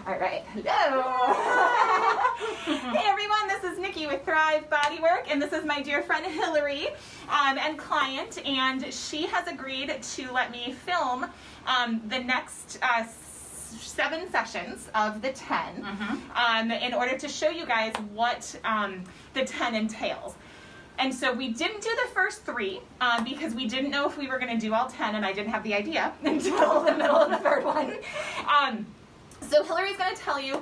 All right, hello. Hey everyone, this is Nikki with Thrive Bodywork, and this is my dear friend Hilary and client, and she has agreed to let me film the next 7 sessions of the 10 in order to show you guys what the 10 entails. And so we didn't do the first 3 because we didn't know if we were going to do all 10, and I didn't have the idea until the middle of the 3rd one. So Hilary's going to tell you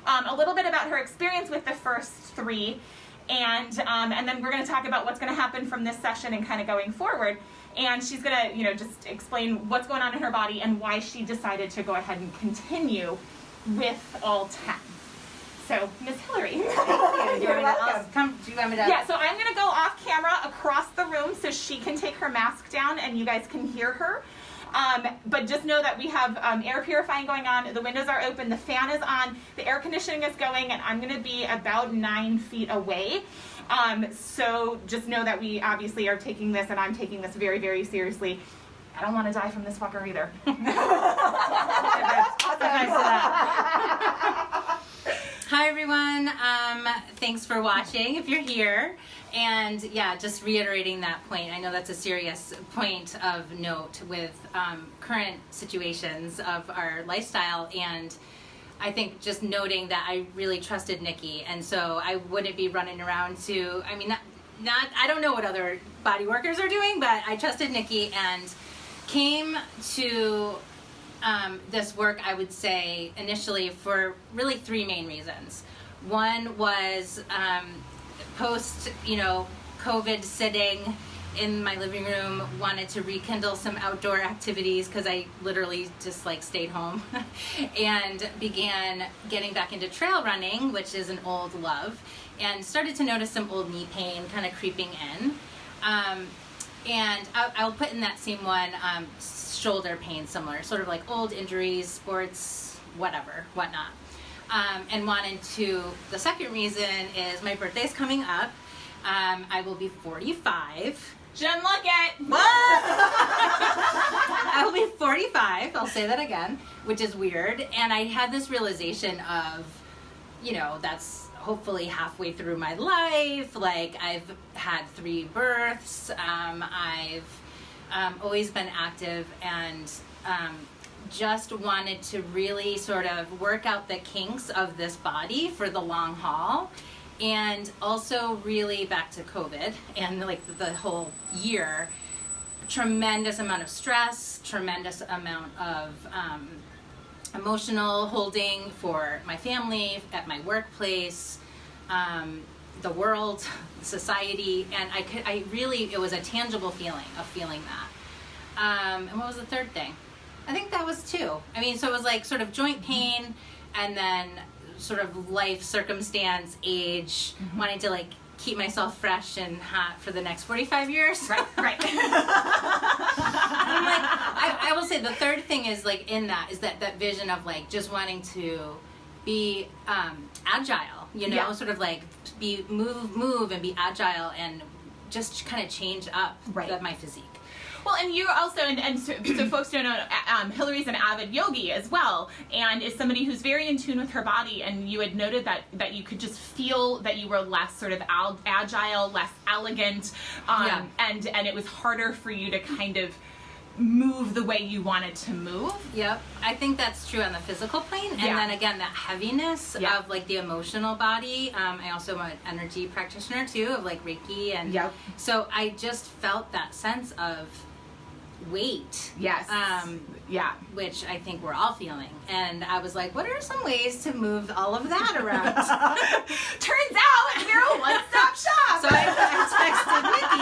a little bit about her experience with the first 3, and then we're going to talk about what's going to happen from this session and kind of going forward. And she's going to, just explain what's going on in her body and why she decided to go ahead and continue with all 10. So, Miss Hilary. You're welcome. Do you want me to? Yeah, so I'm going to go off camera across the room so she can take her mask down and you guys can hear her. But just know that we have air purifying going on, the windows are open, the fan is on, the air conditioning is going, and I'm going to be about 9 feet away. So just know that we obviously are taking this, and I'm taking this very, very seriously. I don't want to die from this fucker either. Hi everyone, thanks for watching if you're here. And yeah, just reiterating that point, I know that's a serious point of note with current situations of our lifestyle, and I think just noting that I really trusted Nikki, and so I wouldn't be running around to, I don't know what other body workers are doing, but I trusted Nikki and came to this work, I would say, initially for really 3 main reasons. One was post, COVID sitting in my living room, wanted to rekindle some outdoor activities because I literally just stayed home and began getting back into trail running, which is an old love, and started to notice some old knee pain kind of creeping in. And I'll put in that same one shoulder pain, similar, sort of like old injuries, sports, whatnot. And the second reason is my birthday's coming up. I will be 45. Jen Luckett! I will be 45, I'll say that again, which is weird. And I had this realization of, that's hopefully halfway through my life. I've had 3 births. I've always been active, and just wanted to really sort of work out the kinks of this body for the long haul. And also really back to COVID and the whole year, tremendous amount of stress, tremendous amount of emotional holding for my family, at my workplace, the world, society, and it was a tangible feeling of feeling that. And what was the third thing? I think that was 2. So it was sort of joint pain, and then sort of life circumstance, age, wanting to keep myself fresh and hot for the next 45 years. Right. I will say the third thing is is that vision of just wanting to be agile, sort of move and be agile and just kind of change up my physique. Well, and you also, and so folks don't know, Hilary's an avid yogi as well, and is somebody who's very in tune with her body, and you had noted that you could just feel that you were less sort of agile, less elegant, and it was harder for you to kind of move the way you wanted to move. Yep, I think that's true on the physical plane, and then again that heaviness of the emotional body. I also am an energy practitioner too, of Reiki, and so I just felt that sense of weight. Yes. Which I think we're all feeling, and I was like, what are some ways to move all of that around? Turns out we're a one-stop shop. So I texted Nikki,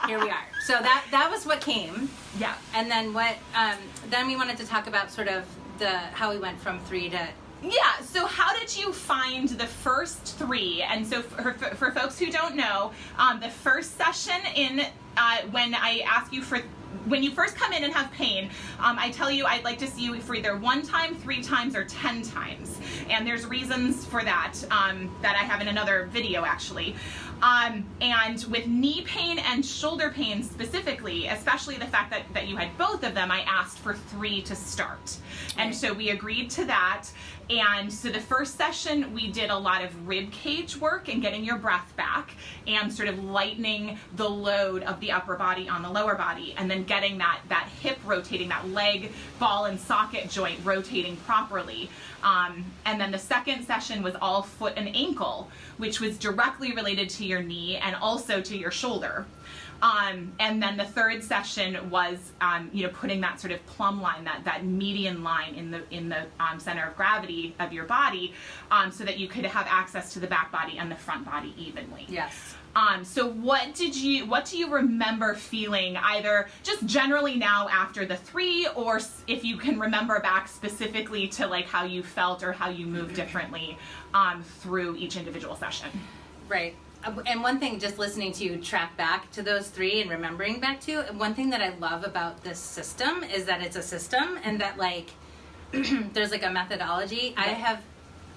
and here we are. So that was what came. Yeah. And then then we wanted to talk about sort of how we went from 3 to... Yeah, so how did you find the first 3? And so for folks who don't know, the first session when I ask you when you first come in and have pain, I tell you I'd like to see you for either 1 time, 3 times, or 10 times. And there's reasons for that that I have in another video, actually. And with knee pain and shoulder pain specifically, especially the fact that you had both of them, I asked for 3 to start. And so we agreed to that. And so the first session, we did a lot of rib cage work and getting your breath back and sort of lightening the load of the upper body on the lower body, and then getting that hip rotating, that leg ball and socket joint rotating properly. And then the second session was all foot and ankle, which was directly related to your knee and also to your shoulder. And then the third session was, putting that sort of plumb line, that median line in the center of gravity of your body, so that you could have access to the back body and the front body evenly. Yes. So what do you remember feeling, either just generally now after the 3, or if you can remember back specifically to like how you felt or how you moved differently through each individual session? Right. And one thing, just listening to you track back to those 3 and remembering back to, one thing that I love about this system is that it's a system, and that like there's like a methodology. Right.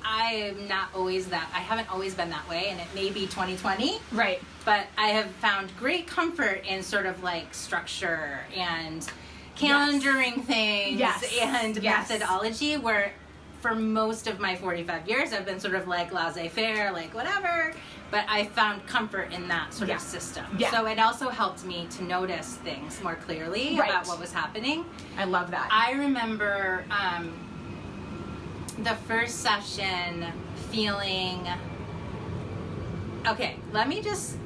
I haven't always been that way, and it may be 2020. Right. But I have found great comfort in sort of like structure and calendaring things and methodology, where for most of my 45 years I've been sort of like laissez-faire, like whatever, but I found comfort in that sort of system. Yeah. So it also helped me to notice things more clearly about what was happening. I love that. I remember the first session feeling, okay, let me just,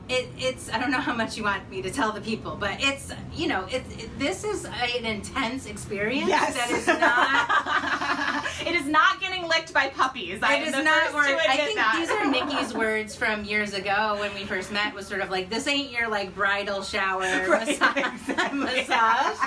it's, I don't know how much you want me to tell the people, but it's, this is an intense experience that is not... It is not getting licked by puppies. I think these are Nikki's words from years ago when we first met, was sort of like, this ain't your like bridal shower massage.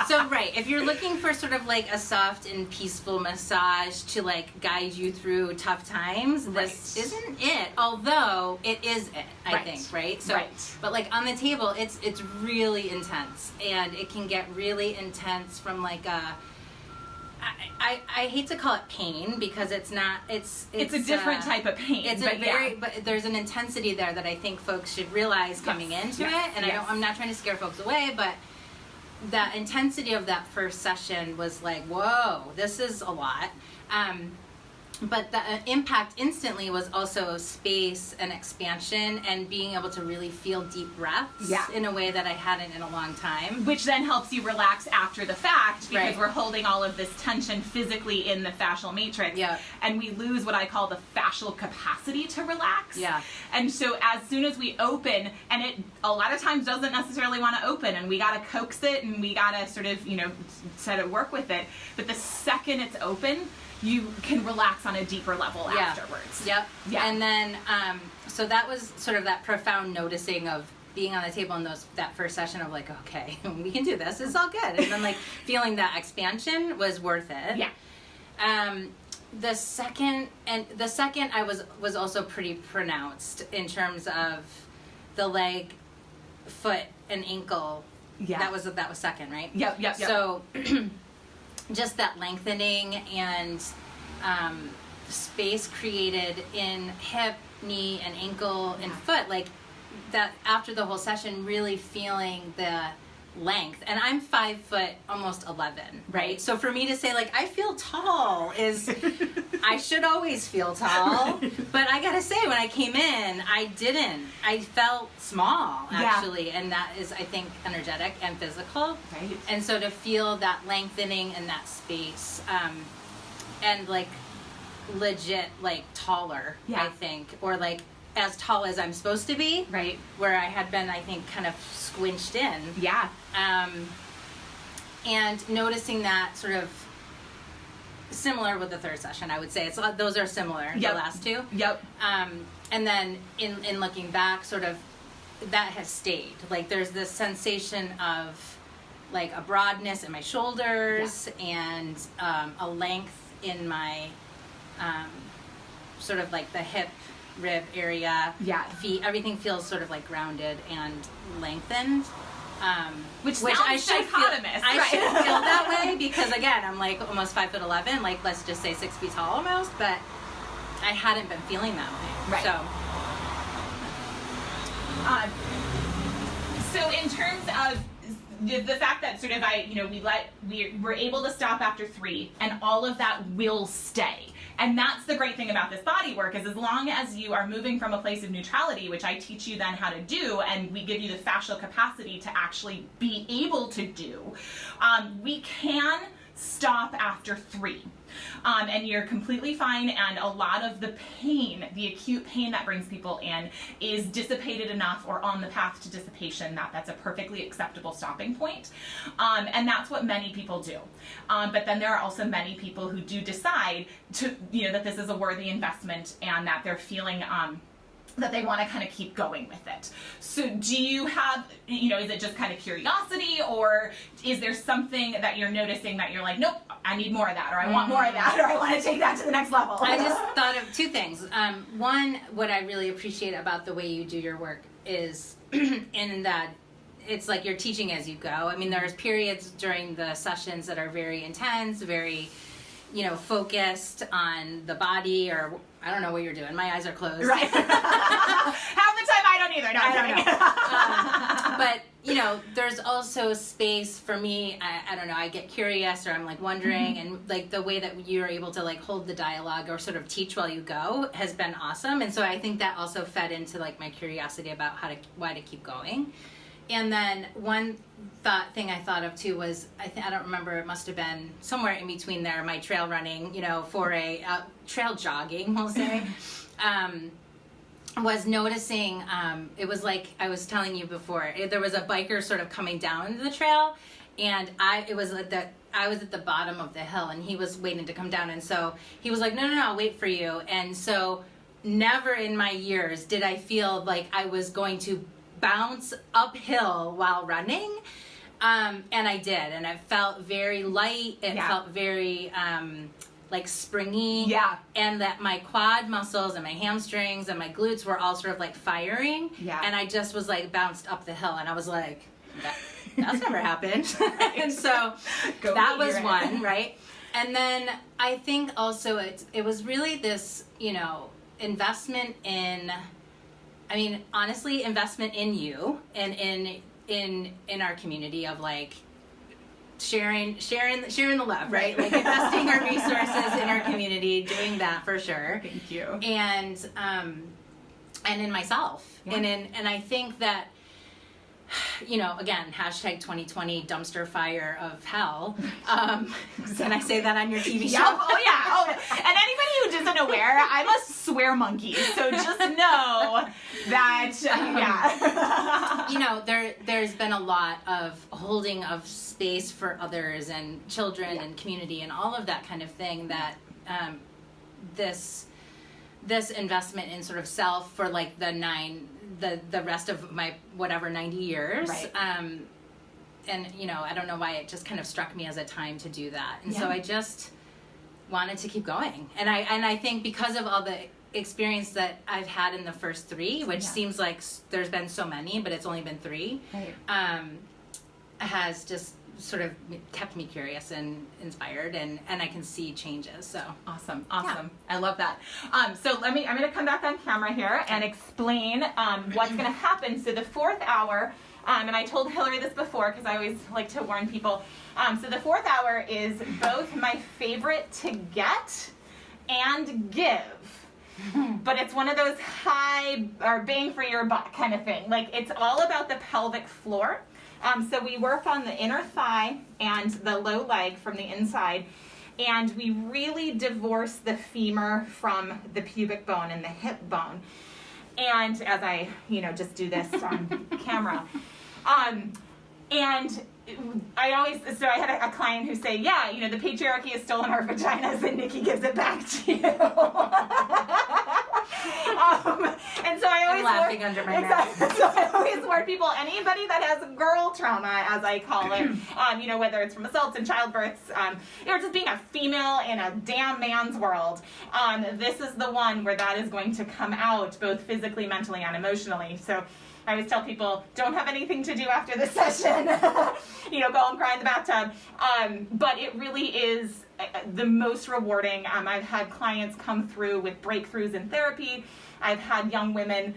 So, right, if you're looking for sort of like a soft and peaceful massage to like guide you through tough times, this isn't it. Although it is it, I think, right? So, but like on the table, it's really intense, and it can get really intense from like a. I hate to call it pain, because it's not. It's a different type of pain. It's but there's an intensity there that I think folks should realize coming into it. And I'm not trying to scare folks away, but that intensity of that first session was like, whoa, this is a lot. But the impact instantly was also space and expansion and being able to really feel deep breaths in a way that I hadn't in a long time. Which then helps you relax after the fact, because we're holding all of this tension physically in the fascial matrix. Yeah. And we lose what I call the fascial capacity to relax. Yeah. And so as soon as we open, and it a lot of times doesn't necessarily want to open, and we got to coax it, and we got to sort of, set it, work with it. But the second it's open, you can relax on a deeper level afterwards. Yep. Yeah. And then, so that was sort of that profound noticing of being on the table in that first session of like, okay, we can do this. It's all good. And then like feeling that expansion was worth it. Yeah. The second I was also pretty pronounced in terms of the leg, foot, and ankle. Yeah. That was second, right? Yep. So just that lengthening and space created in hip, knee, and ankle and foot, like that after the whole session, really feeling the length. And I'm 5 foot, almost 11, right? So for me to say like, I feel tall is, I should always feel tall. But I gotta say, when I came in, I didn't. I felt small, actually. And that is, I think, energetic and physical. Right. And so to feel that lengthening and that space, and like legit, like taller, I think, or like as tall as I'm supposed to be. Right. Where I had been, I think, kind of squinched in. Yeah. And noticing that sort of similar with the third session, I would say. Those are similar, the last two. Yep. And then in looking back, sort of, that has stayed. Like, there's this sensation of, like, a broadness in my shoulders and a length in my, sort of, like, the hip, rib area, feet, everything feels sort of, like, grounded and lengthened. Which I should feel that way because, again, I'm like almost 5'11", like let's just say 6 feet tall almost, but I hadn't been feeling that way. Right. So Um, so in terms of the fact that sort of we're able to stop after 3, and all of that will stay. And that's the great thing about this body work, is as long as you are moving from a place of neutrality, which I teach you then how to do, and we give you the fascial capacity to actually be able to do, we can stop after 3. And you're completely fine, and a lot of the pain, the acute pain that brings people in, is dissipated enough or on the path to dissipation that that's a perfectly acceptable stopping point. And that's what many people do. But then there are also many people who do decide to, that this is a worthy investment, and that they're feeling that they want to kind of keep going with it. So do you have, is it just kind of curiosity, or is there something that you're noticing that you're like, nope, I need more of that, or I want more of that, or I want to take that to the next level? I just thought of 2 things. One, what I really appreciate about the way you do your work is in that it's like you're teaching as you go. I mean, there's periods during the sessions that are very intense, very, focused on the body, or I don't know what you're doing. My eyes are closed. Right. Half the time I don't either. No, I don't know. But, there's also space for me. I don't know. I get curious, or I'm like wondering, and like the way that you're able to like hold the dialogue or sort of teach while you go has been awesome. And so I think that also fed into like my curiosity about why to keep going. And then one thing I thought of too was, I don't remember, it must have been somewhere in between there, my trail running, for a trail jogging, we'll say, was noticing, it was like I was telling you before, there was a biker sort of coming down the trail, and I was at the bottom of the hill, and he was waiting to come down, and so he was like, no, I'll wait for you. And so never in my years did I feel like I was going to bounce uphill while running, and I did, and it felt very light. It felt very like springy, and that my quad muscles and my hamstrings and my glutes were all sort of like firing, and I just was like bounced up the hill, and I was like, that's never happened. And so that was one, right? And then I think also it was really this investment in, I mean, honestly, investment in you and in our community of like sharing the love, right? Like investing our resources in our community, doing that for sure. Thank you. And in myself, and I think that, again, hashtag 2020 dumpster fire of hell. Can I say that on your TV show? Oh yeah. Oh, and anybody who isn't aware, I'm a swear monkey. So just know that, there's been a lot of holding of space for others and children and community and all of that kind of thing that this investment in sort of self for like the rest of my 90 years, right. And I don't know why it just kind of struck me as a time to do that, and so I just wanted to keep going, and I think because of all the experience that I've had in the first 3, which seems like there's been so many, but it's only been 3, right. Has just sort of kept me curious and inspired, and I can see changes. So awesome. I love that. So I'm going to come back on camera here and explain what's going to happen. So the 4th hour, and I told Hilary this before because I always like to warn people. So the 4th hour is both my favorite to get and give. But it's one of those high or bang for your buck kind of thing. Like, it's all about the pelvic floor. So we work on the inner thigh and the low leg from the inside, and we really divorce the femur from the pubic bone and the hip bone. And as I, just do this on camera. And I had a client who say, the patriarchy has stolen our vaginas and Nikki gives it back to you. And so I always laughing under my breath. So I always warn people, anybody that has girl trauma, as I call it, whether it's from assaults and childbirths, or just being a female in a damn man's world, this is the one where that is going to come out both physically, mentally, and emotionally. So I always tell people, don't have anything to do after this session. Go and cry in the bathtub. But it really is the most rewarding. I've had clients come through with breakthroughs in therapy. I've had young women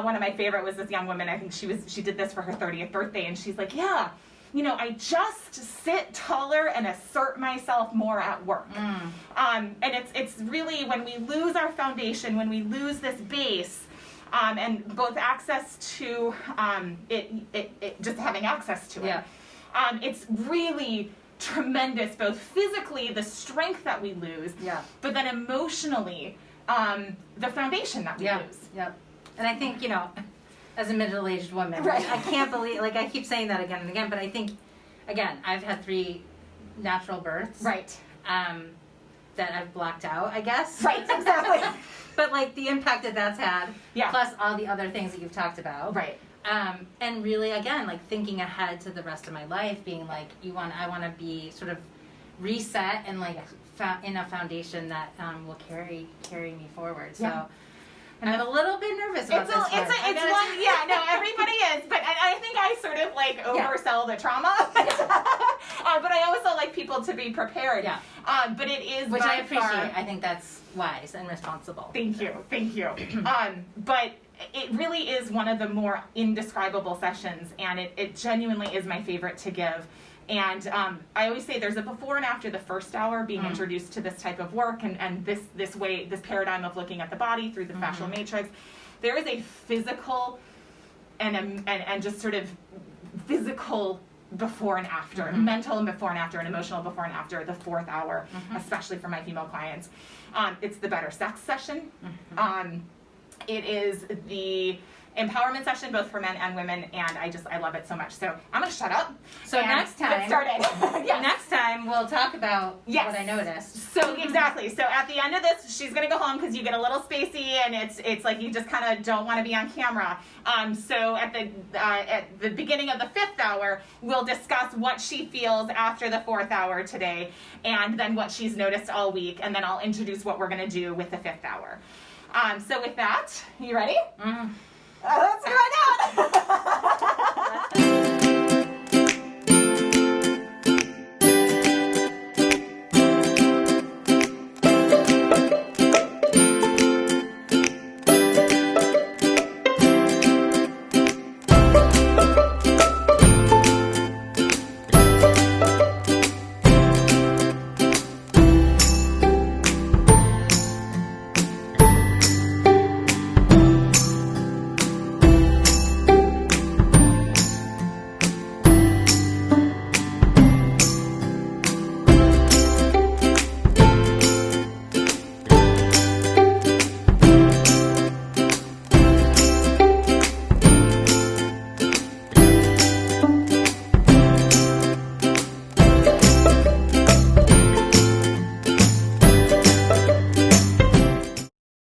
One of my favorite was this young woman. I think she did this for her 30th birthday, and she's like, yeah, you know, I just sit taller and assert myself more at work. And it's really when we lose our foundation, when we lose this base, and both access to it just having access to it. It's really tremendous, both physically, the strength that we lose, but then emotionally, the foundation that we lose. And I think, you know, as a middle-aged woman, I can't believe, like, I keep saying that again and again, but I think, again, I've had 3 natural births. That I've blocked out, I guess. Exactly. But, like, the impact that that's had, plus all the other things that you've talked about. And really, again, like, thinking ahead to the rest of my life, being like, I want to be sort of reset and, like, in a foundation that will carry me forward. So. And I'm a little bit nervous about this one. Everybody is, but I think I sort of like oversell the trauma. But I also like people to be prepared. But it is, which I appreciate. I think that's wise and responsible. Thank you. But it really is one of the more indescribable sessions, and it genuinely is my favorite to give. And I always say there's a before and after the first hour being introduced to this type of work and this paradigm of looking at the body through the fascial matrix. There is a physical and just sort of physical before and after, mental and before and after, and emotional before and after the 4th hour, especially for my female clients. It's the better sex session. It is the empowerment session, both for men and women, and I love it so much. So I'm going to shut up. So next time, get started. Next time we'll talk about what I noticed. So exactly. So at the end of this, she's going to go home because you get a little spacey, and it's like you just kind of don't want to be on camera. So at the beginning of the 5th hour, we'll discuss what she feels after the 4th hour today, and then what she's noticed all week, and then I'll introduce what we're going to do with the 5th hour. So with that, you ready? Let's find out.